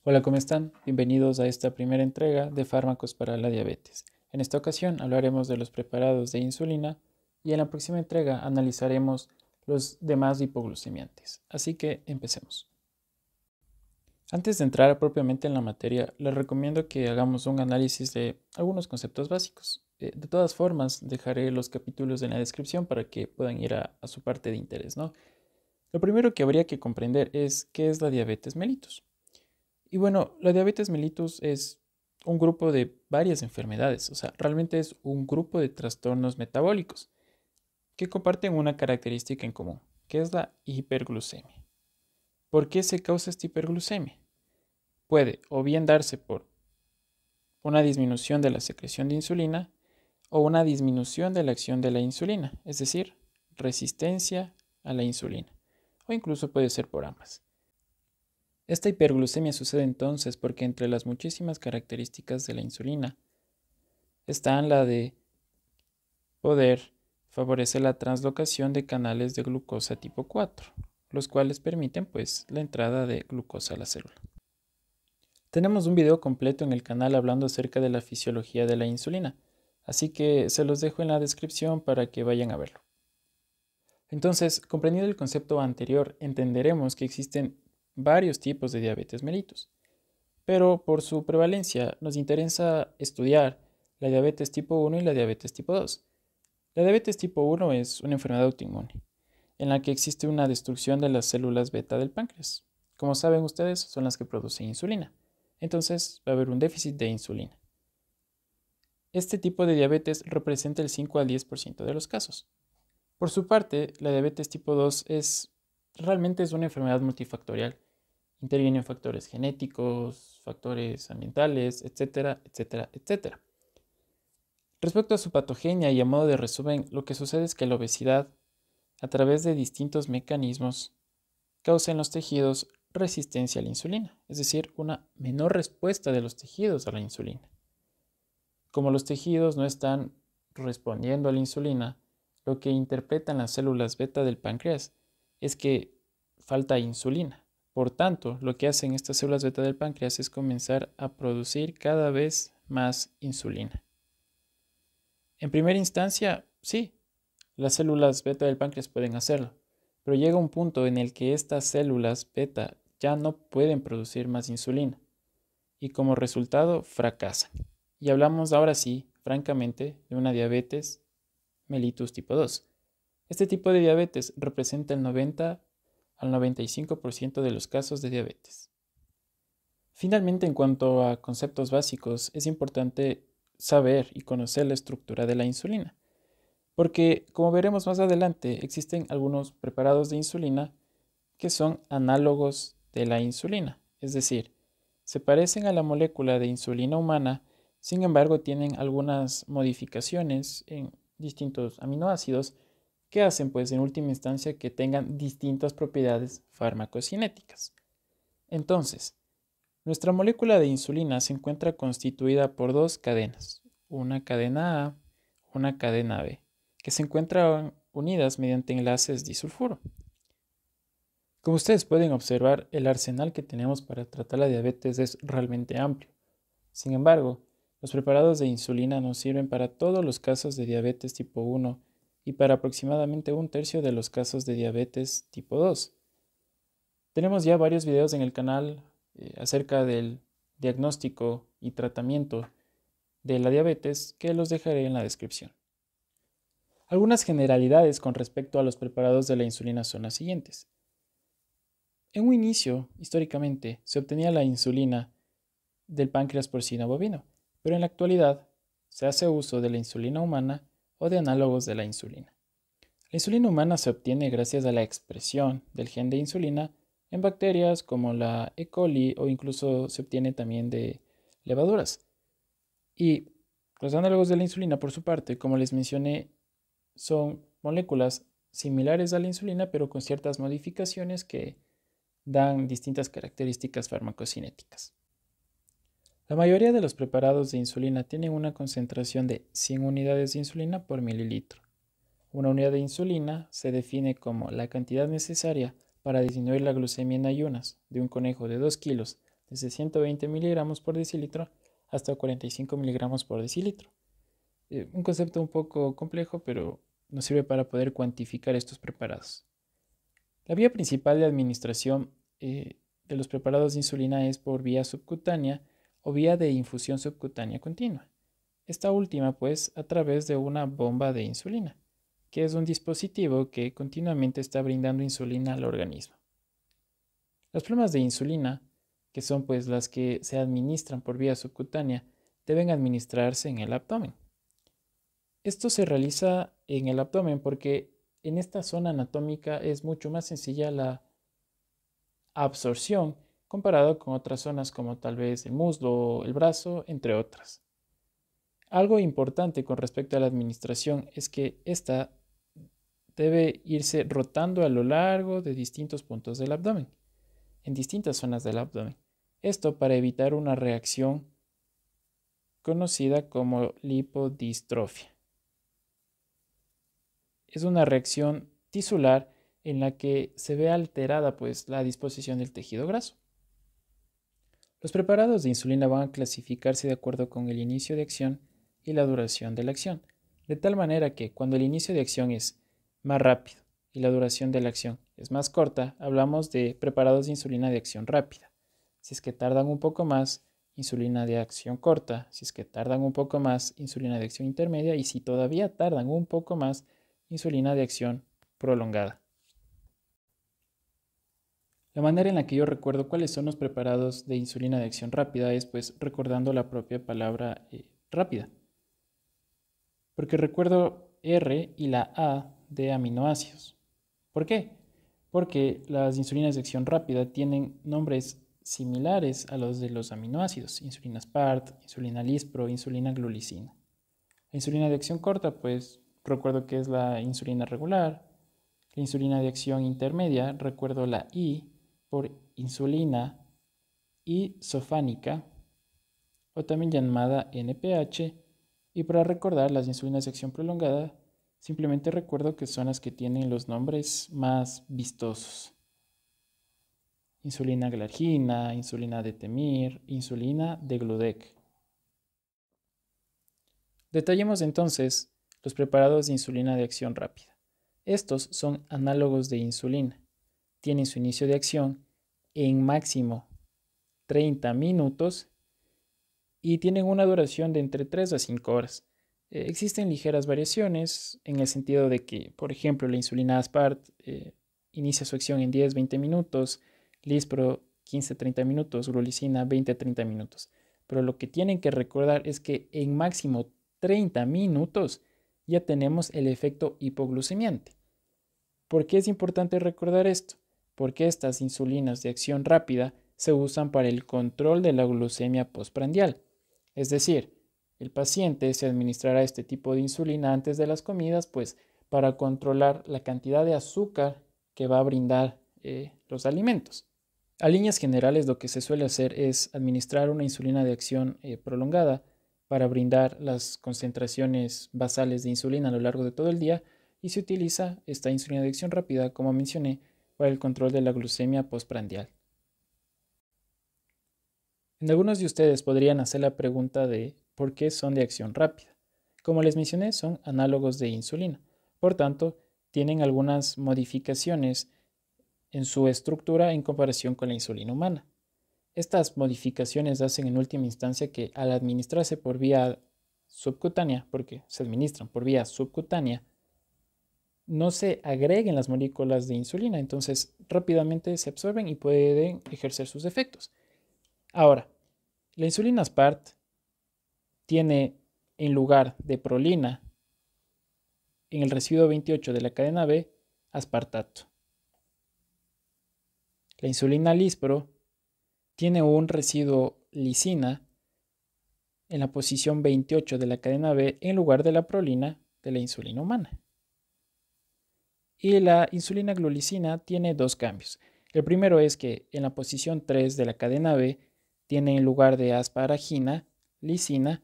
Hola, ¿cómo están? Bienvenidos a esta primera entrega de fármacos para la diabetes. En esta ocasión hablaremos de los preparados de insulina y en la próxima entrega analizaremos los demás hipoglucemiantes. Así que empecemos. Antes de entrar propiamente en la materia, les recomiendo que hagamos un análisis de algunos conceptos básicos. De todas formas, dejaré los capítulos en la descripción para que puedan ir a su parte de interés, ¿no? Lo primero que habría que comprender es qué es la diabetes mellitus. Y bueno, la diabetes mellitus es un grupo de varias enfermedades, o sea, realmente es un grupo de trastornos metabólicos que comparten una característica en común, que es la hiperglucemia. ¿Por qué se causa esta hiperglucemia? Puede o bien darse por una disminución de la secreción de insulina o una disminución de la acción de la insulina, es decir, resistencia a la insulina, o incluso puede ser por ambas. Esta hiperglucemia sucede entonces porque entre las muchísimas características de la insulina están la de poder favorecer la translocación de canales de glucosa tipo 4, los cuales permiten pues la entrada de glucosa a la célula. Tenemos un video completo en el canal hablando acerca de la fisiología de la insulina, así que se los dejo en la descripción para que vayan a verlo. Entonces, comprendido el concepto anterior, entenderemos que existen varios tipos de diabetes mellitus, pero por su prevalencia nos interesa estudiar la diabetes tipo 1 y la diabetes tipo 2. La diabetes tipo 1 es una enfermedad autoinmune, en la que existe una destrucción de las células beta del páncreas. Como saben ustedes, son las que producen insulina. Entonces va a haber un déficit de insulina. Este tipo de diabetes representa el 5 al 10% de los casos. Por su parte, la diabetes tipo 2 realmente es una enfermedad multifactorial. Intervienen factores genéticos, factores ambientales, etcétera, etcétera, etcétera. Respecto a su patogenia y a modo de resumen, lo que sucede es que la obesidad, a través de distintos mecanismos, causa en los tejidos resistencia a la insulina, es decir, una menor respuesta de los tejidos a la insulina. Como los tejidos no están respondiendo a la insulina, lo que interpretan las células beta del páncreas es que falta insulina. Por tanto, lo que hacen estas células beta del páncreas es comenzar a producir cada vez más insulina. En primera instancia, sí, las células beta del páncreas pueden hacerlo, pero llega un punto en el que estas células beta ya no pueden producir más insulina y como resultado fracasan. Y hablamos ahora sí, francamente, de una diabetes mellitus tipo 2. Este tipo de diabetes representa el 90 al 95% de los casos de diabetes. Finalmente, en cuanto a conceptos básicos, es importante saber y conocer la estructura de la insulina, porque como veremos más adelante, existen algunos preparados de insulina que son análogos de la insulina, es decir, se parecen a la molécula de insulina humana, sin embargo tienen algunas modificaciones en distintos aminoácidos que hacen pues en última instancia que tengan distintas propiedades farmacocinéticas. Entonces, nuestra molécula de insulina se encuentra constituida por dos cadenas, una cadena A, una cadena B, que se encuentran unidas mediante enlaces disulfuro. Como ustedes pueden observar, el arsenal que tenemos para tratar la diabetes es realmente amplio. Sin embargo, los preparados de insulina nos sirven para todos los casos de diabetes tipo 1 y para aproximadamente un tercio de los casos de diabetes tipo 2. Tenemos ya varios videos en el canal acerca del diagnóstico y tratamiento de la diabetes que los dejaré en la descripción. Algunas generalidades con respecto a los preparados de la insulina son las siguientes. En un inicio, históricamente, se obtenía la insulina del páncreas porcino bovino, pero en la actualidad se hace uso de la insulina humana o de análogos de la insulina. La insulina humana se obtiene gracias a la expresión del gen de insulina en bacterias como la E. coli o incluso se obtiene también de levaduras. Y los análogos de la insulina, por su parte, como les mencioné, son moléculas similares a la insulina, pero con ciertas modificaciones que dan distintas características farmacocinéticas. La mayoría de los preparados de insulina tienen una concentración de 100 unidades de insulina por mililitro. Una unidad de insulina se define como la cantidad necesaria para disminuir la glucemia en ayunas de un conejo de 2 kilos desde 120 miligramos por decilitro hasta 45 miligramos por decilitro. Un concepto un poco complejo, pero nos sirve para poder cuantificar estos preparados. La vía principal de administración de los preparados de insulina es por vía subcutánea o vía de infusión subcutánea continua. Esta última, pues, a través de una bomba de insulina, que es un dispositivo que continuamente está brindando insulina al organismo. Las plomas de insulina, que son pues las que se administran por vía subcutánea, deben administrarse en el abdomen. Esto se realiza en el abdomen porque en esta zona anatómica es mucho más sencilla la absorción comparado con otras zonas como tal vez el muslo o el brazo, entre otras. Algo importante con respecto a la administración es que esta debe irse rotando a lo largo de distintos puntos del abdomen, en distintas zonas del abdomen. Esto para evitar una reacción conocida como lipodistrofia. Es una reacción tisular en la que se ve alterada pues la disposición del tejido graso. Los preparados de insulina van a clasificarse de acuerdo con el inicio de acción y la duración de la acción, de tal manera que cuando el inicio de acción es más rápido y la duración de la acción es más corta, hablamos de preparados de insulina de acción rápida. Si es que tardan un poco más, insulina de acción corta. Si es que tardan un poco más, insulina de acción intermedia. Y si todavía tardan un poco más, insulina de acción prolongada. La manera en la que yo recuerdo cuáles son los preparados de insulina de acción rápida es pues recordando la propia palabra rápida. Porque recuerdo R y la A de aminoácidos. ¿Por qué? Porque las insulinas de acción rápida tienen nombres similares a los de los aminoácidos, insulina SPART, insulina Lispro, insulina glulicina. La insulina de acción corta, pues recuerdo que es la insulina regular. La insulina de acción intermedia, recuerdo la I por insulina isofánica, o también llamada NPH. Y para recordar las insulinas de acción prolongada, simplemente recuerdo que son las que tienen los nombres más vistosos. Insulina glargina, insulina de Temir, insulina de Gludec. Detallemos entonces los preparados de insulina de acción rápida. Estos son análogos de insulina. Tienen su inicio de acción en máximo 30 minutos y tienen una duración de entre 3 a 5 horas. Existen ligeras variaciones en el sentido de que, por ejemplo, la insulina Aspart inicia su acción en 10-20 minutos, Lispro 15-30 minutos, glulicina 20-30 minutos. Pero lo que tienen que recordar es que en máximo 30 minutos ya tenemos el efecto hipoglucemiante. ¿Por qué es importante recordar esto? Porque estas insulinas de acción rápida se usan para el control de la glucemia postprandial. Es decir, el paciente se administrará este tipo de insulina antes de las comidas, pues para controlar la cantidad de azúcar que va a brindar los alimentos. A líneas generales, lo que se suele hacer es administrar una insulina de acción prolongada para brindar las concentraciones basales de insulina a lo largo de todo el día y se utiliza esta insulina de acción rápida, como mencioné, para el control de la glucemia postprandial. En algunos de ustedes podrían hacer la pregunta de ¿por qué son de acción rápida? Como les mencioné, son análogos de insulina. Por tanto, tienen algunas modificaciones en su estructura en comparación con la insulina humana. Estas modificaciones hacen en última instancia que al administrarse por vía subcutánea, porque se administran por vía subcutánea, no se agreguen las moléculas de insulina, entonces rápidamente se absorben y pueden ejercer sus efectos. Ahora, la insulina SPART tiene en lugar de prolina en el residuo 28 de la cadena B aspartato. La insulina Lispro tiene un residuo lisina en la posición 28 de la cadena B en lugar de la prolina de la insulina humana. Y la insulina glulicina tiene dos cambios. El primero es que en la posición 3 de la cadena B tiene en lugar de asparagina, lisina,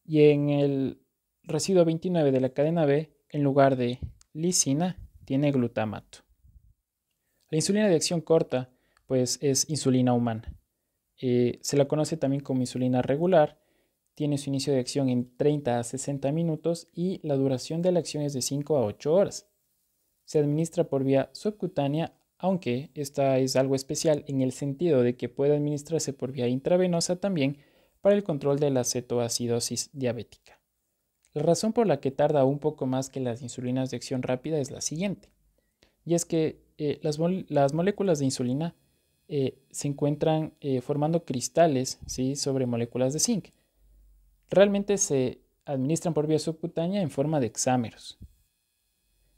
y en el residuo 29 de la cadena B, en lugar de lisina, tiene glutamato. La insulina de acción corta, pues es insulina humana. Se la conoce también como insulina regular. Tiene su inicio de acción en 30 a 60 minutos y la duración de la acción es de 5 a 8 horas. Se administra por vía subcutánea, aunque esta es algo especial en el sentido de que puede administrarse por vía intravenosa también para el control de la cetoacidosis diabética. La razón por la que tarda un poco más que las insulinas de acción rápida es la siguiente, y es que las moléculas de insulina se encuentran formando cristales, ¿sí?, sobre moléculas de zinc. Realmente se administran por vía subcutánea en forma de hexámeros.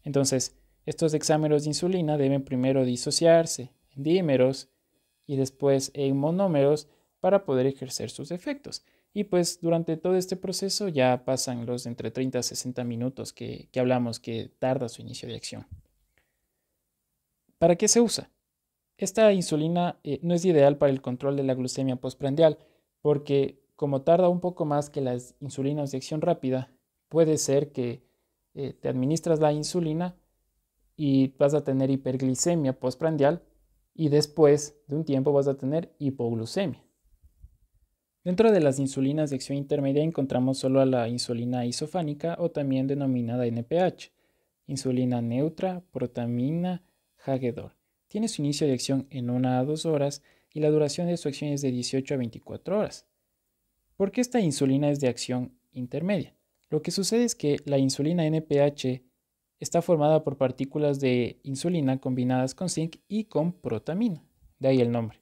Entonces, estos hexámeros de insulina deben primero disociarse en dímeros y después en monómeros para poder ejercer sus efectos. Y pues durante todo este proceso ya pasan los entre 30 a 60 minutos que hablamos que tarda su inicio de acción. ¿Para qué se usa? Esta insulina no es ideal para el control de la glucemia postprandial porque como tarda un poco más que las insulinas de acción rápida, puede ser que te administras la insulina y vas a tener hiperglicemia postprandial y después de un tiempo vas a tener hipoglucemia. Dentro de las insulinas de acción intermedia encontramos solo a la insulina isofánica o también denominada NPH, insulina neutra, protamina, Hagedor. Tiene su inicio de acción en 1 a 2 horas y la duración de su acción es de 18 a 24 horas. ¿Por qué esta insulina es de acción intermedia? Lo que sucede es que la insulina NPH está formada por partículas de insulina combinadas con zinc y con protamina, de ahí el nombre,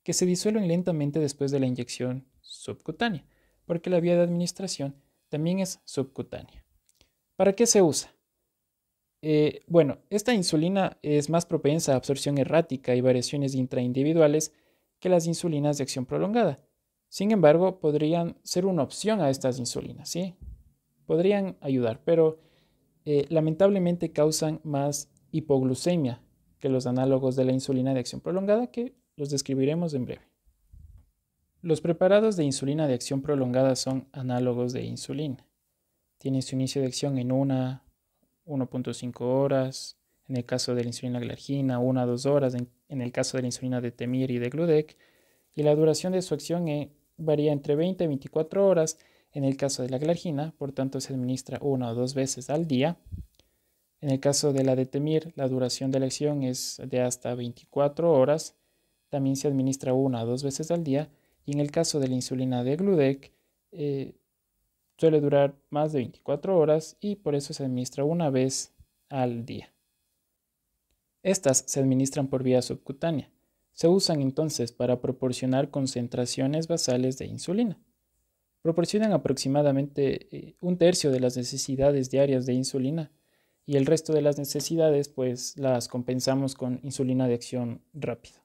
que se disuelven lentamente después de la inyección subcutánea, porque la vía de administración también es subcutánea. ¿Para qué se usa? Bueno, esta insulina es más propensa a absorción errática y variaciones intraindividuales que las insulinas de acción prolongada. Sin embargo, podrían ser una opción a estas insulinas, ¿sí? Podrían ayudar, pero lamentablemente causan más hipoglucemia que los análogos de la insulina de acción prolongada, que los describiremos en breve. Los preparados de insulina de acción prolongada son análogos de insulina. Tienen su inicio de acción en 1.5 horas, en el caso de la insulina glargina, 1 a 2 horas, en el caso de la insulina de Temir y de Gludec, y la duración de su acción varía entre 20 y 24 horas en el caso de la glargina, por tanto se administra 1 o 2 veces al día. En el caso de la de Temir, la duración de la acción es de hasta 24 horas, también se administra 1 o 2 veces al día, y en el caso de la insulina de Gludec, suele durar más de 24 horas y por eso se administra una vez al día. Estas se administran por vía subcutánea. Se usan entonces para proporcionar concentraciones basales de insulina. Proporcionan aproximadamente 1/3 de las necesidades diarias de insulina y el resto de las necesidades pues las compensamos con insulina de acción rápida.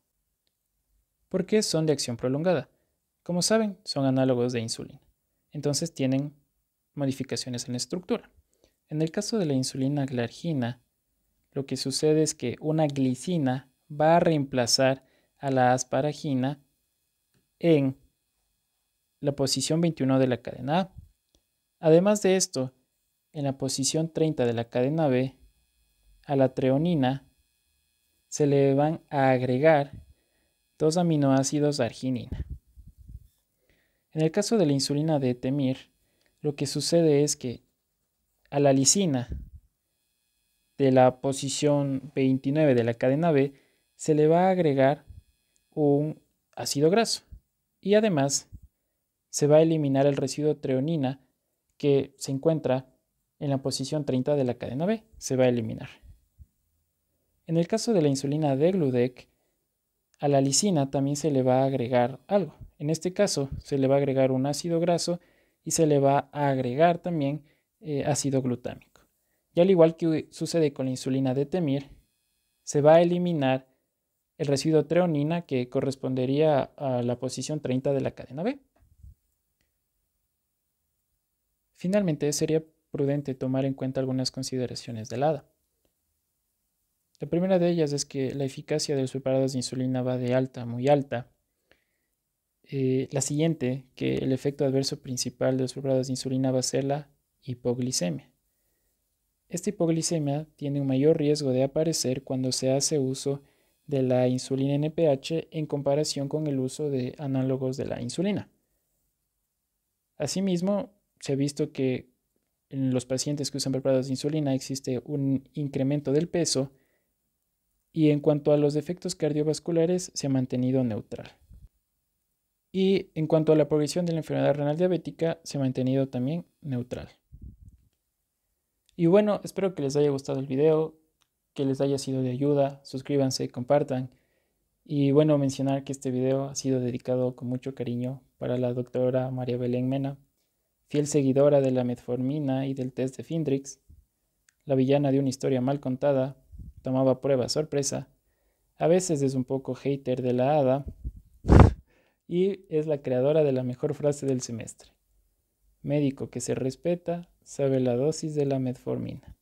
¿Por qué son de acción prolongada? Como saben, son análogos de insulina. Entonces tienen modificaciones en la estructura. En el caso de la insulina glargina, lo que sucede es que una glicina va a reemplazar a la asparagina en la posición 21 de la cadena A. Además de esto, en la posición 30 de la cadena B, a la treonina se le van a agregar 2 aminoácidos arginina. En el caso de la insulina de Temir, lo que sucede es que a la lisina de la posición 29 de la cadena B se le va a agregar un ácido graso y además se va a eliminar el residuo treonina que se encuentra en la posición 30 de la cadena B, se va a eliminar. En el caso de la insulina de Gludec, a la lisina también se le va a agregar algo. En este caso se le va a agregar un ácido graso y se le va a agregar también ácido glutámico. Y al igual que sucede con la insulina de Temir, se va a eliminar el residuo treonina que correspondería a la posición 30 de la cadena B. Finalmente, sería prudente tomar en cuenta algunas consideraciones del ADA. La primera de ellas es que la eficacia de los preparados de insulina va de alta a muy alta. La siguiente, que el efecto adverso principal de los preparados de insulina va a ser la hipoglicemia. Esta hipoglicemia tiene un mayor riesgo de aparecer cuando se hace uso de la insulina NPH en comparación con el uso de análogos de la insulina. Asimismo, se ha visto que en los pacientes que usan preparados de insulina existe un incremento del peso y en cuanto a los efectos cardiovasculares se ha mantenido neutral. Y en cuanto a la progresión de la enfermedad renal diabética se ha mantenido también neutral. Y bueno, espero que les haya gustado el video, que les haya sido de ayuda, suscríbanse, compartan. Y bueno, mencionar que este video ha sido dedicado con mucho cariño para la doctora María Belén Mena, fiel seguidora de la metformina y del test de Findrix, la villana de una historia mal contada, tomaba prueba sorpresa, a veces es un poco hater de la hada, y es la creadora de la mejor frase del semestre. Médico que se respeta sabe la dosis de la metformina.